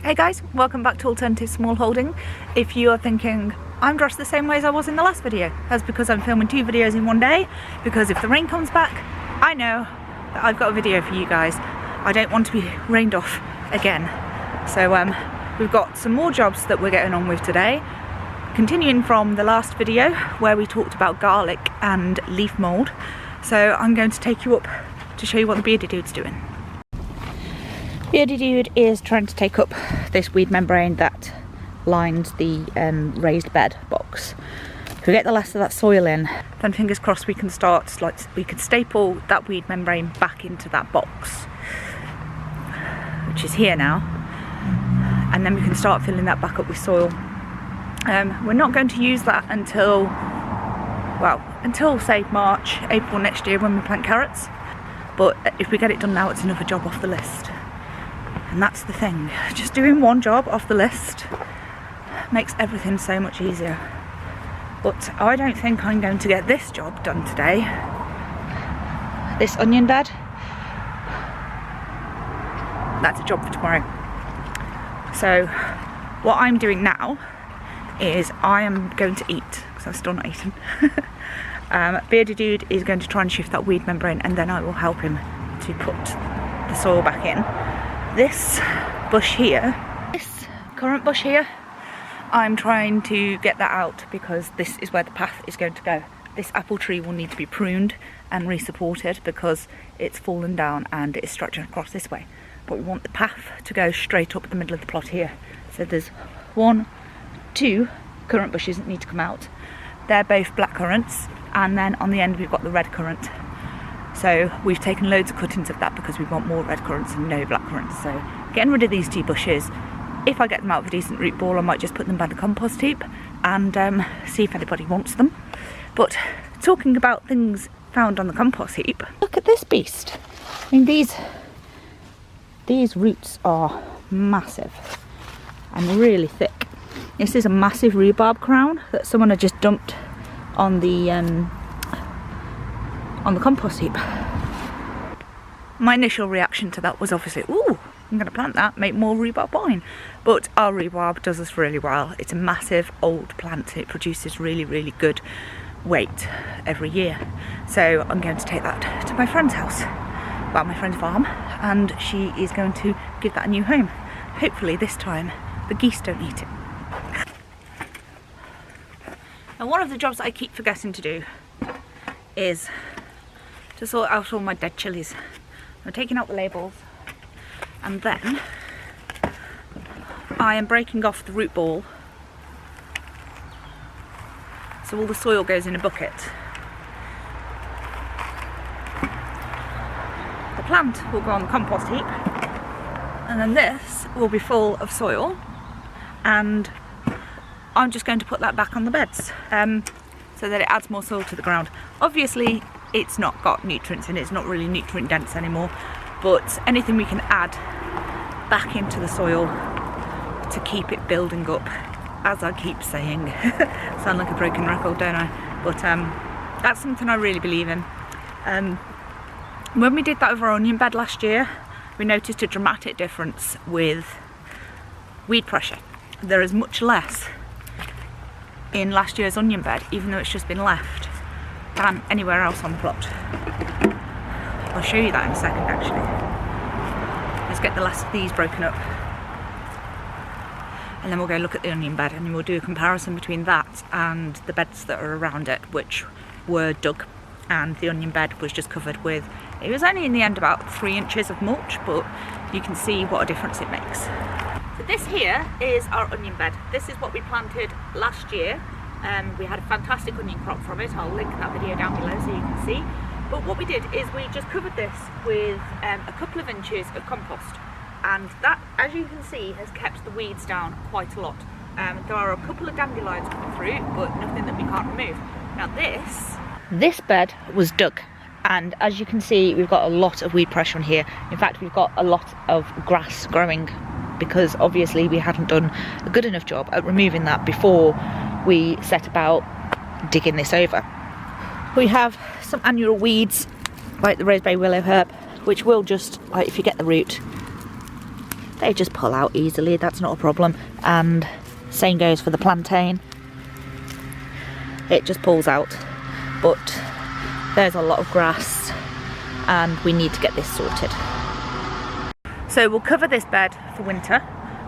Hey guys, welcome back to Alternative Smallholding. If you are thinking, I'm dressed the same way as I was in the last video, that's because I'm filming 2 videos in one day, because if the rain comes back, I know that I've got a video for you guys. I don't want to be rained off again. So we've got some more jobs that we're getting on with today. Continuing from the last video where we talked about garlic and leaf mould. So I'm going to take you up to show you what the bearded dude's doing. Bearded dude is trying to take up this weed membrane that lines the raised bed box. If we get the last of that soil in, then fingers crossed we can start, we can staple that weed membrane back into that box, which is here now, and then we can start filling that back up with soil. We're not going to use that until, well, until say March, April next year when we plant carrots, but if we get it done now, it's another job off the list. And that's the thing, just doing one job off the list makes everything so much easier. But I don't think I'm going to get this job done today. This onion bed, that's a job for tomorrow. So what I'm doing now is I am going to eat, because I've still not eaten. Bearded dude is going to try and shift that weed membrane, and then I will help him to put the soil back in. This bush here, this currant bush here, I'm trying to get that out because this is where the path is going to go. This apple tree will need to be pruned and re-supported because it's fallen down and it's stretching across this way. But we want the path to go straight up the middle of the plot here. So there's 1, 2 currant bushes that need to come out. They're both black currants, and then on the end we've got the red currant. So we've taken loads of cuttings of that because we want more red currants and no black currants. So getting rid of these 2 bushes. If I get them out of a decent root ball, I might just put them by the compost heap and see if anybody wants them. But talking about things found on the compost heap, look at this beast. I mean, these roots are massive and really thick. This is a massive Rebab Crown that someone had just dumped on the compost heap. My initial reaction to that was obviously, ooh, I'm going to plant that, make more rhubarb wine. But our rhubarb does this really well. It's a massive old plant. It produces really, really good weight every year. So I'm going to take that to my friend's house, well, my friend's farm, and she is going to give that a new home. Hopefully this time the geese don't eat it. Now, one of the jobs that I keep forgetting to do is to sort out all my dead chilies. I'm taking out the labels, and then I am breaking off the root ball so all the soil goes in a bucket. The plant will go on the compost heap, and then this will be full of soil, and I'm just going to put that back on the beds so that it adds more soil to the ground. Obviously it's not got nutrients in it, it's not really nutrient dense anymore, but anything we can add back into the soil to keep it building up, as I keep saying. Sound like a broken record, don't I? But that's something I really believe in. When we did that with our onion bed last year, we noticed a dramatic difference with weed pressure. There is much less in last year's onion bed, even though it's just been left, than anywhere else on the plot. I'll show you that in a second actually. Let's get the last of these broken up, and then we'll go look at the onion bed, and we'll do a comparison between that and the beds that are around it, which were dug, and the onion bed was just covered with, it was only in the end about 3 inches of mulch, but you can see what a difference it makes. So this here is our onion bed. This is what we planted last year. We had a fantastic onion crop from it. I'll link that video down below so you can see. But what we did is we just covered this with a couple of inches of compost, and that, as you can see, has kept the weeds down quite a lot. There are a couple of dandelions coming through, but nothing that we can't remove. Now this bed was dug, and as you can see, we've got a lot of weed pressure on here. In fact, we've got a lot of grass growing because obviously we hadn't done a good enough job at removing that before we set about digging this over. We have some annual weeds like the raspberry willow herb, which will just, like, if you get the root, they just pull out easily, that's not a problem. And same goes for the plantain, it just pulls out. But there's a lot of grass and we need to get this sorted. So we'll cover this bed for winter.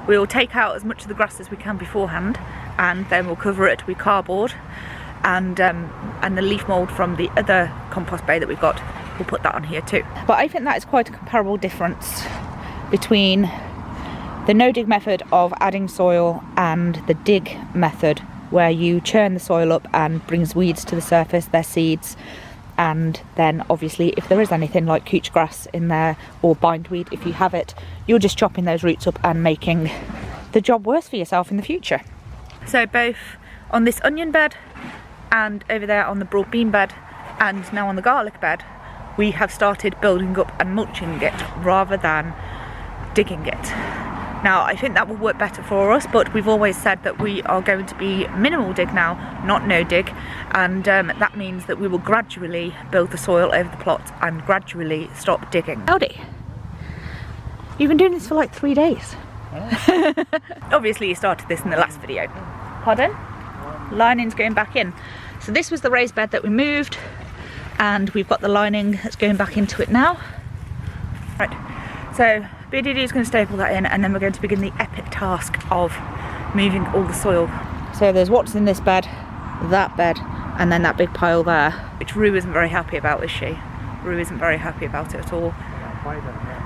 We'll take out as much of the grass as we can beforehand, and then we'll cover it with cardboard and the leaf mould from the other compost bay that we've got, we'll put that on here too. But I think that is quite a comparable difference between the no dig method of adding soil and the dig method, where you churn the soil up and brings weeds to the surface, their seeds, and then obviously if there is anything like couch grass in there or bindweed, if you have it, you're just chopping those roots up and making the job worse for yourself in the future. So both on this onion bed and over there on the broad bean bed and now on the garlic bed, we have started building up and mulching it rather than digging it. Now I think that will work better for us, but we've always said that we are going to be minimal dig now, not no dig, and that means that we will gradually build the soil over the plot and gradually stop digging. Howdy! You've been doing this for like 3 days. Yeah. Obviously you started this in the last video. Pardon? Lining's going back in. So this was the raised bed that we moved, and we've got the lining that's going back into it now. Right, so BDD is going to staple that in, and then we're going to begin the epic task of moving all the soil. So there's what's in this bed, that bed, and then that big pile there, which Rue isn't very happy about, is she? Rue isn't very happy about it at all,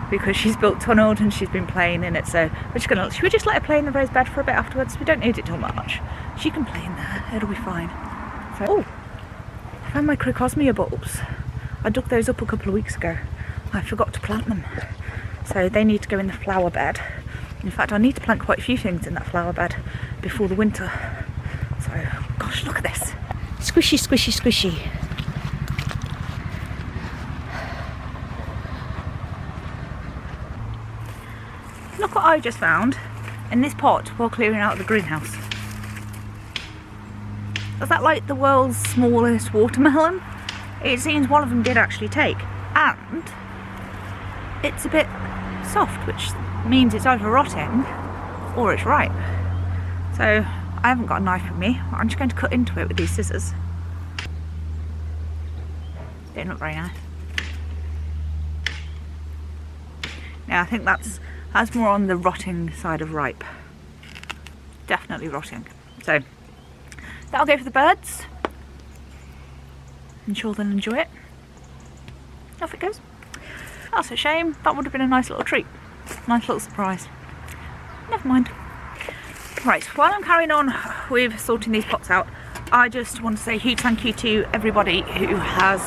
because she's built tunneled and she's been playing in it. So we're just gonna, should we just let her play in the raised bed for a bit afterwards? We don't need it too much. She can play in there, it'll be fine. So, oh, I found my cricosmia bulbs. I dug those up a couple of weeks ago. I forgot to plant them. So they need to go in the flower bed. In fact, I need to plant quite a few things in that flower bed before the winter. So, gosh, look at this. Squishy, squishy, squishy. Look what I just found in this pot while clearing out the greenhouse. Is that like the world's smallest watermelon? It seems one of them did actually take, and it's a bit soft, which means it's either rotting or it's ripe. So I haven't got a knife with me. I'm just going to cut into it with these scissors. They don't look very nice. Now I think that's more on the rotting side of ripe. Definitely rotting. So that'll go for the birds. I'm sure they'll enjoy it. Off it goes. That's a shame. That would have been a nice little treat. Nice little surprise. Never mind. Right, while I'm carrying on with sorting these pots out, I just want to say a huge thank you to everybody who has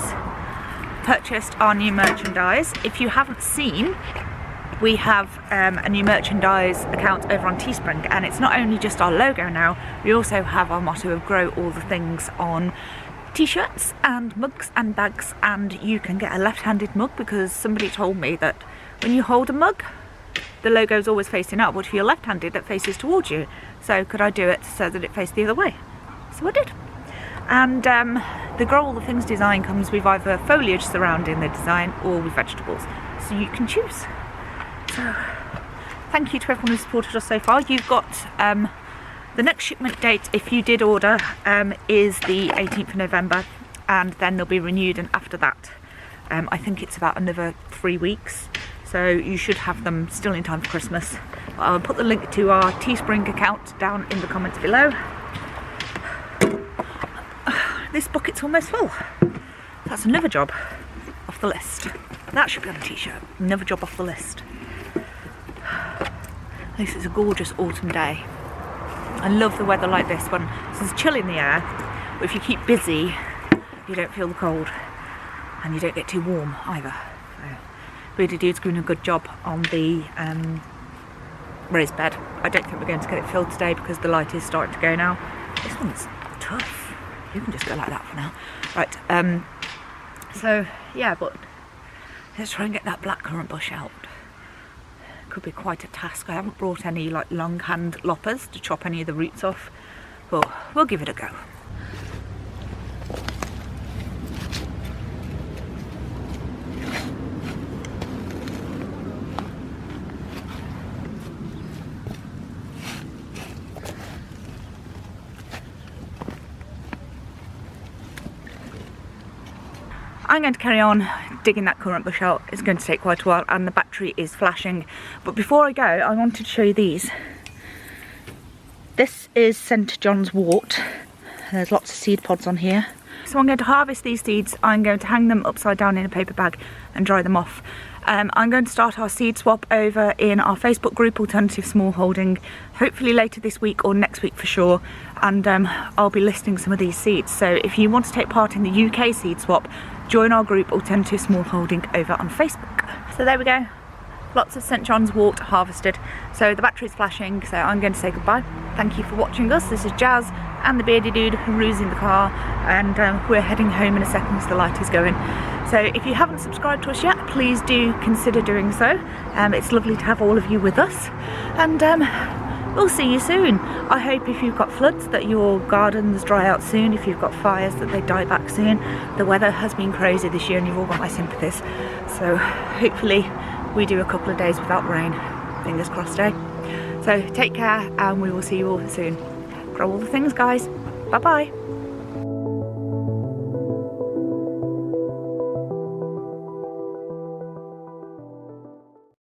purchased our new merchandise. If you haven't seen, we have a new merchandise account over on Teespring, and it's not only just our logo now, we also have our motto of grow all the things on t-shirts and mugs and bags, and you can get a left-handed mug because somebody told me that when you hold a mug the logo is always facing up, but if you're left-handed it faces towards you. So could I do it so that it faced the other way? So I did. And the grow all the things design comes with either foliage surrounding the design or with vegetables, so you can choose. So thank you to everyone who supported us so far. You've got the next shipment date, if you did order, is the 18th of November, and then they'll be renewed, and after that I think it's about another 3 weeks, so you should have them still in time for Christmas. I'll put the link to our Teespring account down in the comments below. This bucket's almost full. That's another job off the list. That should be on a t-shirt. Another job off the list. This is a gorgeous autumn day. I love the weather like this when there's chill in the air, but if you keep busy you don't feel the cold and you don't get too warm either. So really dude's doing a good job on the raised bed. I don't think we're going to get it filled today because the light is starting to go now. This one's tough. You can just go like that for now. Right, so yeah, but let's try and get that blackcurrant bush out. Could be quite a task. I haven't brought any like long hand loppers to chop any of the roots off, but we'll give it a go. I'm going to carry on digging that currant bush out. It's going to take quite a while and the battery is flashing. But before I go, I wanted to show you these. This is St. John's wort. There's lots of seed pods on here. So I'm going to harvest these seeds. I'm going to hang them upside down in a paper bag and dry them off. I'm going to start our seed swap over in our Facebook group, Alternative Smallholding, hopefully later this week or next week for sure. And I'll be listing some of these seeds. So if you want to take part in the UK seed swap, join our group, Alternative Smallholding, over on Facebook. So there we go. Lots of St. John's wort harvested. So the battery's flashing, so I'm going to say goodbye. Thank you for watching us. This is Jazz and the bearded dude who's in the car, and we're heading home in a second as the light is going. So if you haven't subscribed to us yet, please do consider doing so. It's lovely to have all of you with us, and we'll see you soon. I hope if you've got floods that your gardens dry out soon, if you've got fires that they die back soon. The weather has been crazy this year and you've all got my sympathies. So hopefully we do a couple of days without rain. Fingers crossed, eh? So take care and we will see you all soon. Grow all the things, guys. Bye bye.